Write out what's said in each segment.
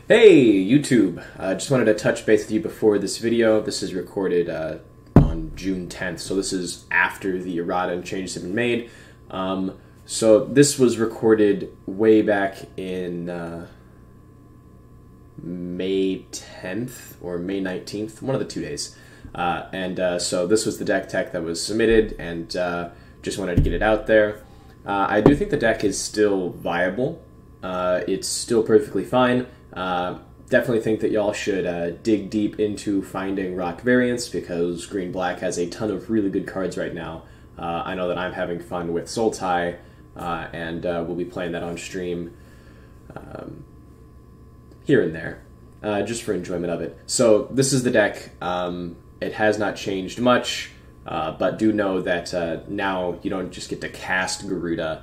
Hey YouTube, just wanted to touch base with you before this video. This is recorded on June 10th, so this is after the errata and changes have been made. So this was recorded way back in May 10th or May 19th, one of the 2 days. So this was the deck tech that was submitted, and just wanted to get it out there. I do think the deck is still viable. It's still perfectly fine. Definitely think that y'all should dig deep into finding rock variants, because Green-Black has a ton of really good cards right now. I know that I'm having fun with Sultai, and we'll be playing that on stream here and there, just for enjoyment of it. So this is the deck. It has not changed much, but do know that now you don't just get to cast Gyruda.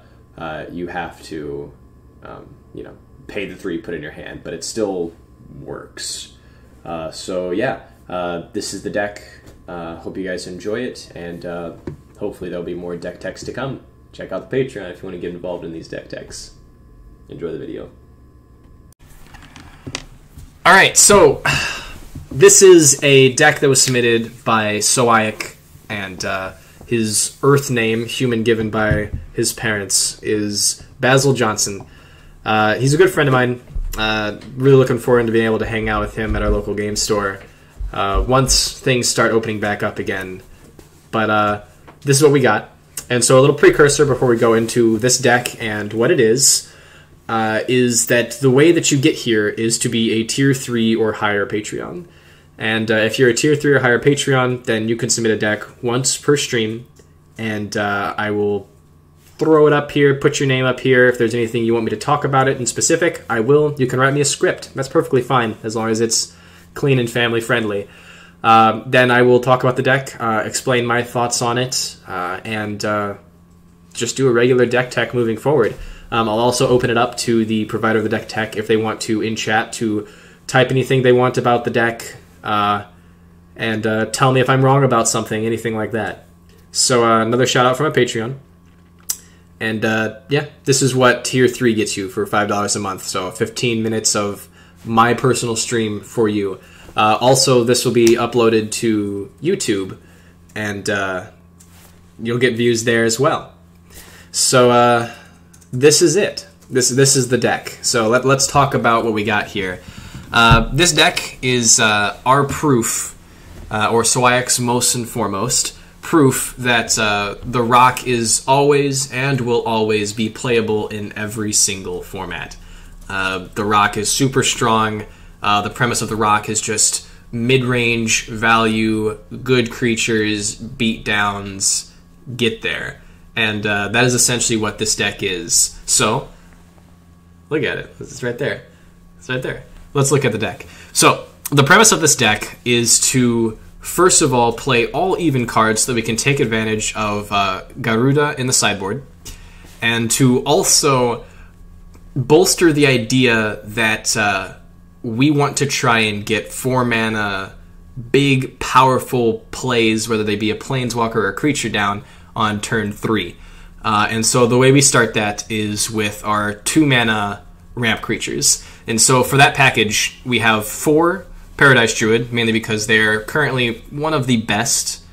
You have to, pay the 3, put in your hand, but it still works. So yeah, this is the deck. Hope you guys enjoy it, and hopefully there'll be more deck techs to come. Check out the Patreon if you want to get involved in these deck techs. Enjoy the video. Alright, so this is a deck that was submitted by Soaik, and his Earth name, human given by his parents, is Basil Johnson. He's a good friend of mine. Really looking forward to being able to hang out with him at our local game store once things start opening back up again. But this is what we got. And so a little precursor before we go into this deck and what it is that the way that you get here is to be a Tier 3 or higher Patreon. And if you're a Tier 3 or higher Patreon, then you can submit a deck once per stream, and I will throw it up here, put your name up here. If there's anything you want me to talk about it in specific, I will. You can write me a script. That's perfectly fine, as long as it's clean and family friendly. Then I will talk about the deck, explain my thoughts on it, and just do a regular deck tech moving forward. I'll also open it up to the provider of the deck tech if they want to, in chat, to type anything they want about the deck, and tell me if I'm wrong about something, anything like that. So another shout out from my Patreon. And yeah, this is what Tier 3 gets you for $5 a month. So 15 minutes of my personal stream for you. Also, this will be uploaded to YouTube, and you'll get views there as well. So this is it. This is the deck. So let's talk about what we got here. This deck is our proof, or Soaik's most and foremost, proof that the rock is always and will always be playable in every single format. The rock is super strong. The premise of the rock is just mid-range value, good creatures, beat downs, get there. And that is essentially what this deck is. So, look at it. It's right there. It's right there. Let's look at the deck. So, the premise of this deck is to, first of all, play all even cards so that we can take advantage of Gyruda in the sideboard, and to also bolster the idea that we want to try and get 4-mana big, powerful plays, whether they be a Planeswalker or a creature, down on turn 3. And so the way we start that is with our 2-mana ramp creatures. And so for that package, we have 4 Paradise Druid, mainly because they're currently one of the best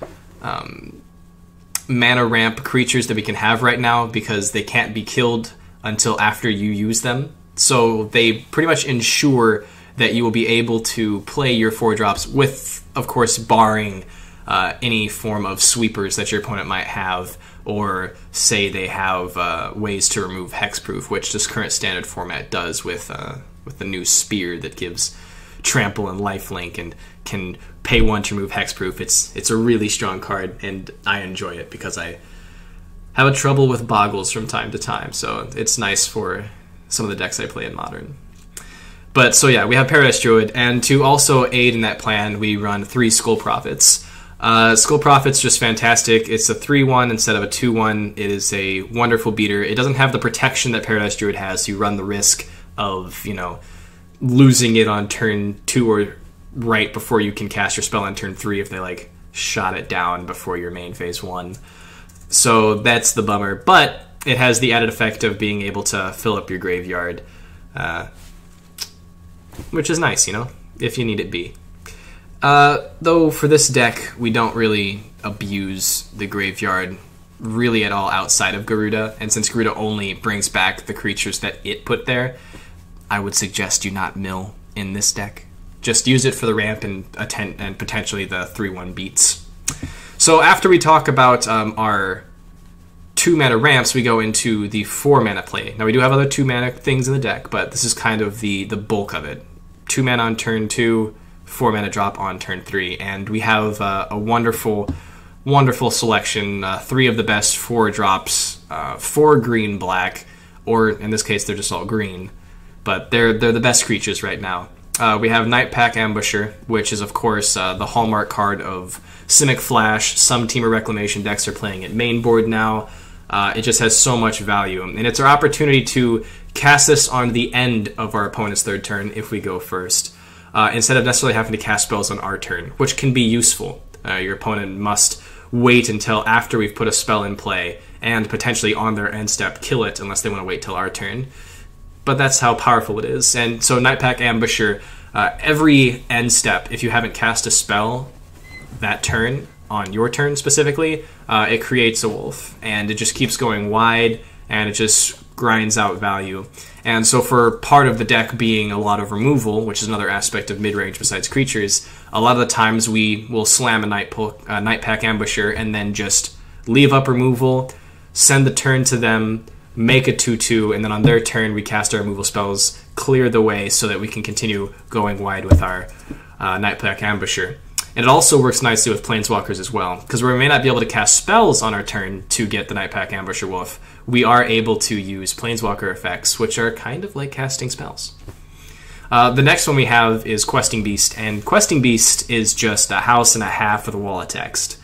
mana ramp creatures that we can have right now, because they can't be killed until after you use them. So they pretty much ensure that you will be able to play your 4-drops with, of course, barring any form of sweepers that your opponent might have, or say they have ways to remove hexproof, which this current standard format does with the new spear that gives trample and lifelink and can pay 1 to remove hexproof. It's a really strong card, and I enjoy it because I have a trouble with boggles from time to time, so it's nice for some of the decks I play in Modern. But so yeah, we have Paradise Druid, and to also aid in that plan, we run 3 Skull Prophets. Skull Prophet's just fantastic. It's a 3-1 instead of a 2-1. It is a wonderful beater. It doesn't have the protection that Paradise Druid has, so you run the risk of, losing it on turn 2 or right before you can cast your spell on turn 3 if they, shot it down before your main phase 1. So that's the bummer. But it has the added effect of being able to fill up your graveyard. which is nice, you know, if you need it be. Though for this deck, we don't really abuse the graveyard really at all outside of Gyruda, and since Gyruda only brings back the creatures that it put there, I would suggest you not mill in this deck. Just use it for the ramp and potentially the 3-1 beats. So after we talk about our 2-mana ramps, we go into the 4-mana play. Now we do have other 2-mana things in the deck, but this is kind of the bulk of it. 2 mana on turn 2, 4 mana drop on turn 3, and we have a wonderful selection. 3 of the best 4 drops, 4 green black, or in this case they're just all green, but they're the best creatures right now. We have Nightpack Ambusher, which is of course the hallmark card of Simic Flash. Some Temur Reclamation decks are playing it main board now. It just has so much value, and it's our opportunity to cast this on the end of our opponent's third turn if we go first, instead of necessarily having to cast spells on our turn, which can be useful. Your opponent must wait until after we've put a spell in play and potentially on their end step kill it unless they want to wait till our turn. But that's how powerful it is. And so Nightpack Ambusher, every end step, if you haven't cast a spell that turn, on your turn specifically, it creates a wolf, and it just keeps going wide, and it just grinds out value. And so for part of the deck being a lot of removal, which is another aspect of mid-range besides creatures, a lot of the times we will slam a Nightpack Ambusher and then just leave up removal, send the turn to them, make a 2/2, and then on their turn we cast our removal spells, clear the way so that we can continue going wide with our Nightpack Ambusher. And it also works nicely with Planeswalkers as well, because where we may not be able to cast spells on our turn to get the Nightpack Ambusher Wolf, we are able to use Planeswalker effects, which are kind of like casting spells. The next one we have is Questing Beast, and Questing Beast is just a house and a half with a wall of text.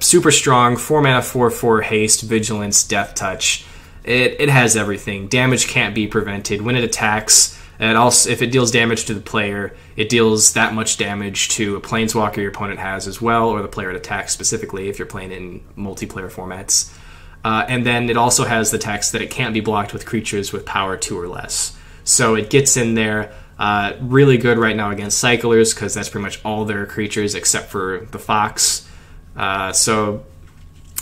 Super strong, 4 mana, 4/4 haste, vigilance, death touch. It has everything. Damage can't be prevented. When it attacks, and also if it deals damage to the player, it deals that much damage to a planeswalker your opponent has as well, or the player it attacks specifically if you're playing in multiplayer formats. And then it also has the text that it can't be blocked with creatures with power 2 or less. So it gets in there really good right now against cyclers, because that's pretty much all their creatures except for the fox. So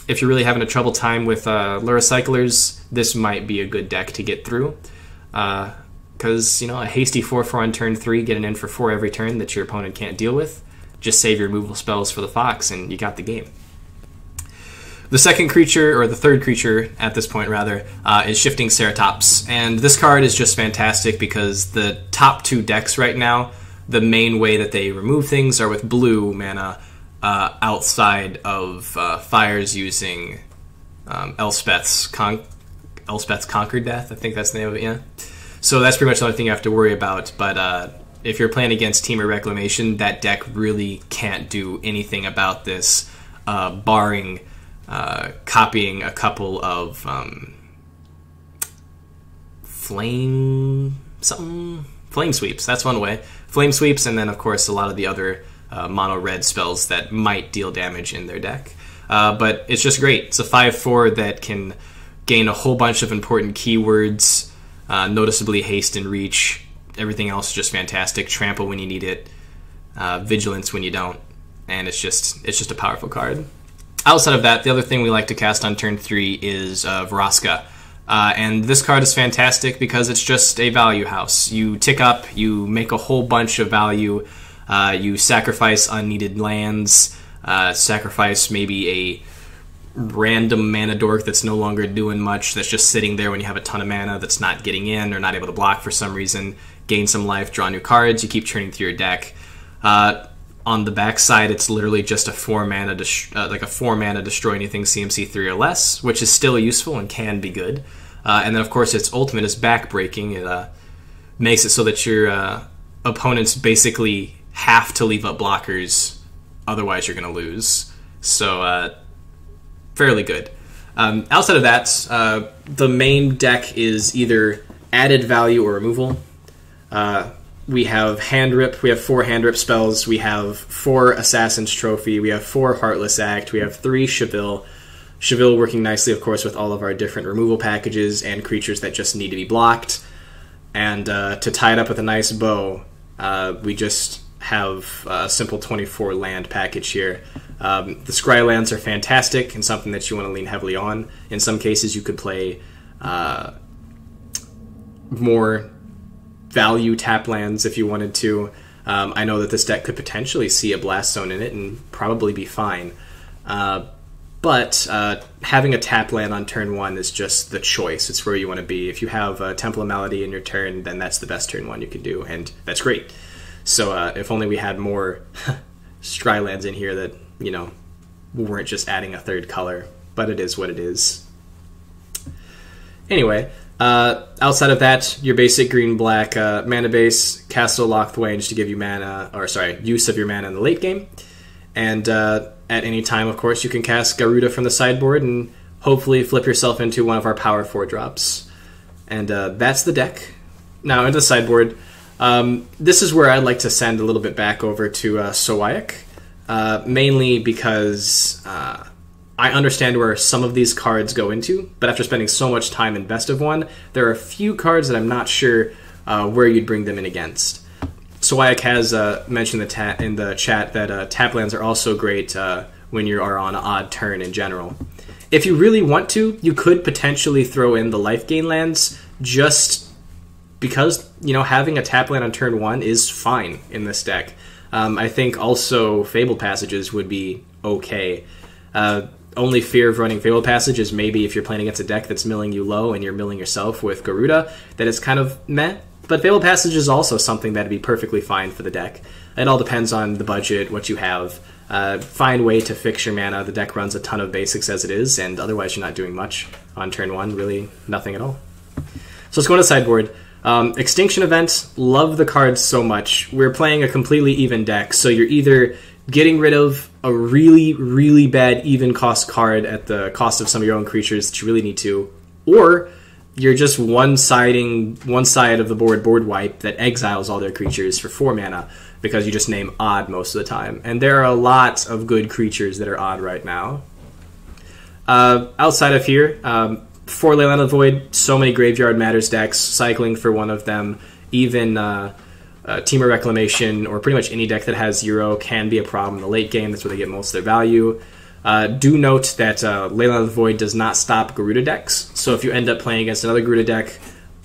if you're really having a trouble time with Lura cyclers, this might be a good deck to get through. Because, a hasty 4/4 on turn 3, getting in for 4 every turn that your opponent can't deal with. Just save your removal spells for the fox, and you got the game. The second creature, or the third creature at this point rather, is Shifting Ceratops. And this card is just fantastic because the top 2 decks right now, the main way that they remove things are with blue mana, outside of fires using Elspeth's Conquered Death. I think that's the name of it, yeah. So that's pretty much the only thing you have to worry about. But if you're playing against Temur Reclamation, that deck really can't do anything about this, barring copying a couple of flame sweeps. That's one way. Flame sweeps, and then of course a lot of the other mono red spells that might deal damage in their deck. But it's just great. It's a 5/4 that can gain a whole bunch of important keywords. Noticeably haste and reach. Everything else is just fantastic. Trample when you need it. Vigilance when you don't. And it's just a powerful card. Outside of that, the other thing we like to cast on turn 3 is Vraska. And this card is fantastic because it's just a value house. You tick up, you make a whole bunch of value, you sacrifice unneeded lands, sacrifice maybe a random mana dork that's no longer doing much, that's just sitting there when you have a ton of mana that's not getting in or not able to block for some reason. Gain some life, draw new cards, you keep churning through your deck. On the backside, it's literally just a 4 mana destroy anything CMC 3 or less, which is still useful and can be good. And then of course its ultimate is backbreaking. It makes it so that your opponents basically have to leave up blockers, otherwise you're going to lose. So fairly good. Outside of that, the main deck is either added value or removal. We have Hand Rip. We have 4 Hand Rip spells. We have 4 Assassin's Trophy. We have 4 Heartless Act. We have 3 Cheville. Cheville working nicely, of course, with all of our different removal packages and creatures that just need to be blocked. And to tie it up with a nice bow, we just have a simple 24 land package here. The scry lands are fantastic and something that you want to lean heavily on. In some cases, you could play more value tap lands if you wanted to. I know that this deck could potentially see a Blast Zone in it and probably be fine. But having a tap land on turn 1 is just the choice. It's where you want to be. If you have a Temple of Malady in your turn, then that's the best turn 1 you can do, and that's great. So if only we had more scry lands in here that, you know, weren't just adding a third color. But it is what it is. Anyway, outside of that, your basic green-black mana base, Castle Lochthwain to give you mana, or sorry, use of your mana in the late game. And at any time, of course, you can cast Gyruda from the sideboard and hopefully flip yourself into one of our Power 4 drops. And that's the deck. Now, into the sideboard, this is where I'd like to send a little bit back over to Sowayak, mainly because I understand where some of these cards go into, but after spending so much time in Best of 1, there are a few cards that I'm not sure where you'd bring them in against. Sowayak has mentioned in the chat that tap lands are also great when you are on an odd turn in general. If you really want to, you could potentially throw in the life gain lands, just because, you know, having a tap land on turn 1 is fine in this deck. I think also Fabled Passages would be okay. Only fear of running Fabled Passage is maybe if you're playing against a deck that's milling you low and you're milling yourself with Gyruda, that it's kind of meh. But Fabled Passage is also something that'd be perfectly fine for the deck. It all depends on the budget, what you have. Find way to fix your mana. The deck runs a ton of basics as it is, and otherwise you're not doing much on turn 1, really nothing at all. So let's go to the sideboard. Extinction Event, love the cards so much. We're playing a completely even deck, so you're either getting rid of a really, really bad even cost card at the cost of some of your own creatures that you really need to, or you're just one-siding one side of the board wipe that exiles all their creatures for 4 mana because you just name odd most of the time. And there are a lot of good creatures that are odd right now. Outside of here, for Leyline of the Void, so many Graveyard Matters decks, cycling for one of them, even Temur Reclamation, or pretty much any deck that has 0 can be a problem in the late game. That's where they get most of their value. Do note that Leyline of the Void does not stop Gyruda decks, so if you end up playing against another Gyruda deck,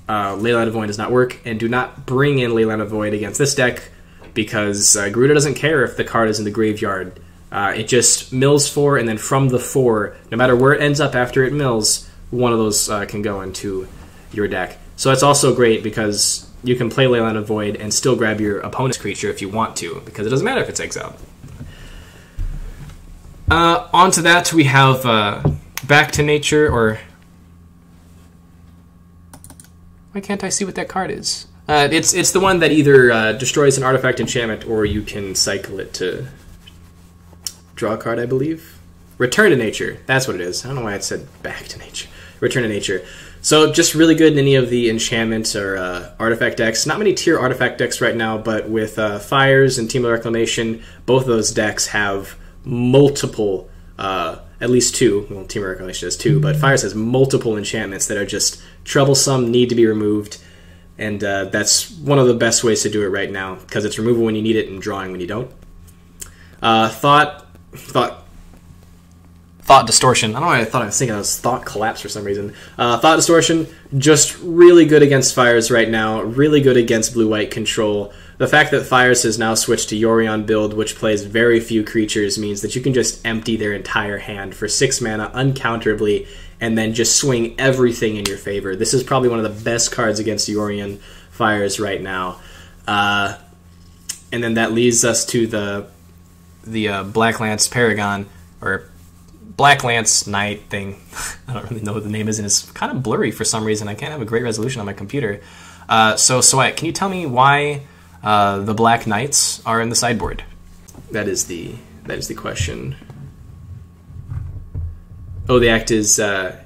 Leyline of the Void does not work, and do not bring in Leyline of the Void against this deck, because Gyruda doesn't care if the card is in the graveyard. It just mills 4, and then from the 4, no matter where it ends up after it mills, one of those can go into your deck. So that's also great because you can play Leyline of Void and still grab your opponent's creature if you want to, because it doesn't matter if it's exiled. Onto that, we have Back to Nature, or... Why can't I see what that card is? It's the one that either destroys an artifact enchantment, or you can cycle it to draw a card, I believe. Return to Nature, that's what it is. I don't know why it said Back to Nature. Return to Nature. So just really good in any of the enchantments or artifact decks. Not many tier artifact decks right now, but with Fires and Temur Reclamation, both of those decks have multiple, at least 2. Well, Temur Reclamation has 2, but Fires has multiple enchantments that are just troublesome, need to be removed, and that's one of the best ways to do it right now, because it's removal when you need it and drawing when you don't. Thought Distortion. I don't know why I thought I was thinking it was Thought Collapse for some reason. Thought Distortion, just really good against Fires right now, really good against blue-white control. The fact that Fires has now switched to Yorion build, which plays very few creatures, means that you can just empty their entire hand for 6 mana uncounterably, and then just swing everything in your favor. This is probably one of the best cards against Yorion Fires right now. And then that leads us to the Black Lance Paragon, or Black Lance Knight thing. I don't really know what the name is, and it's kind of blurry for some reason. I can't have a great resolution on my computer. So can you tell me why the Black Knights are in the sideboard? That is the question. Oh, they act as a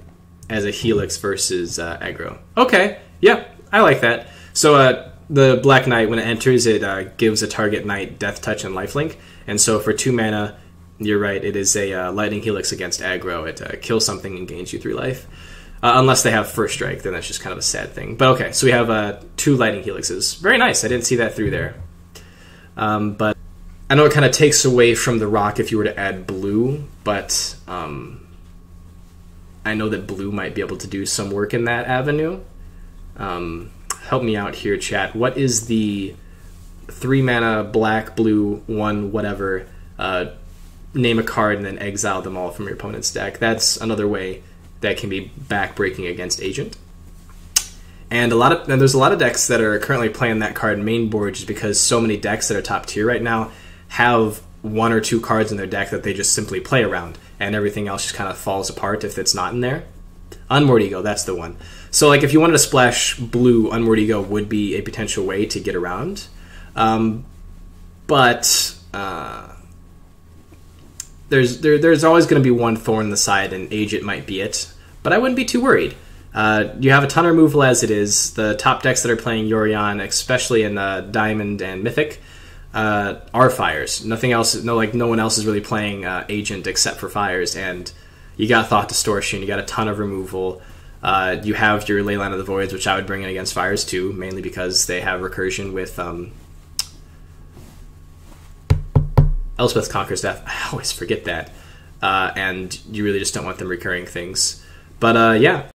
Helix versus aggro. Okay, yeah, I like that. So the Black Knight, when it enters, it gives a target knight Death Touch and Lifelink, and so for 2 mana, you're right, it is a Lightning Helix against aggro. It kills something and gains you 3 life. Unless they have first strike, then that's just kind of a sad thing. But okay, so we have 2 lightning helixes. Very nice. I didn't see that through there. But I know it kind of takes away from the rock if you were to add blue, but I know that blue might be able to do some work in that avenue. Help me out here, chat. What is the 3 mana black, blue, 1, whatever, name a card and then exile them all from your opponent's deck? That's another way that can be backbreaking against Agent. And there's a lot of decks that are currently playing that card main board just because so many decks that are top tier right now have 1 or 2 cards in their deck that they just simply play around, and everything else just kind of falls apart if it's not in there. Unmoored Ego, that's the one. So like if you wanted to splash blue, Unmoored Ego would be a potential way to get around. But there's always going to be one thorn in the side, and Agent might be it. But I wouldn't be too worried. You have a ton of removal as it is. The top decks that are playing Yorion, especially in Diamond and Mythic, are Fires. Nothing else. No one else is really playing Agent except for Fires. And you got Thought Distortion. You got a ton of removal. You have your Leyline of the Voids, which I would bring in against Fires too, mainly because they have recursion with Elspeth Conquers Death. I always forget that. And you really just don't want them recurring things. But yeah.